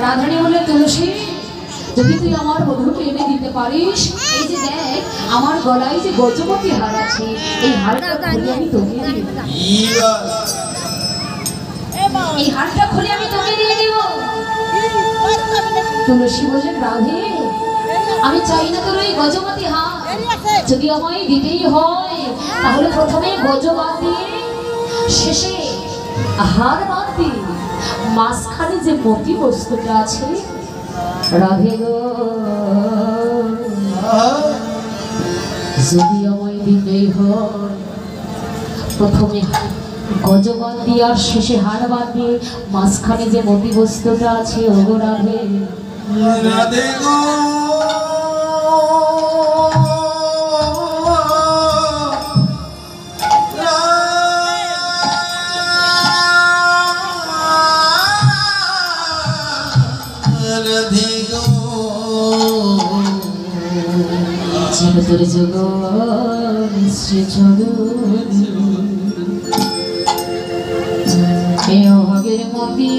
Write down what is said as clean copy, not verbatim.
রাধারানী বলে তুলসী যদি তুই আমার বধূকে এনে দিতে পারিস, এই যে দেখ আমার গলায় যে গজপতি হার আছে, এই হারটা খুলে আমি তোকে দিয়ে দেব। এই হারটা খুলে আমি তোকে দিয়ে দেব। তুলসী বললেন রাধে আমি চাই না তোর এই গজপতি হার, যদি আমায় দিতেই হয় তাহলে প্রথমে গজ বাদ দিয়ে শেষে হার বাদ দিয়ে মাঝখানে যে মতি বস্তুটা আছে রাধে গো যদি আমায় দিতেই হয় প্রথমে গজ বাদ দিয়ে আর শেষে হার বাদ দিয়ে মাঝখানে যে মতি বস্তুটা আছে ওগো রাধে রাধে গো তোর জগৎ শ্রী জগৎ এ অভাগের মতি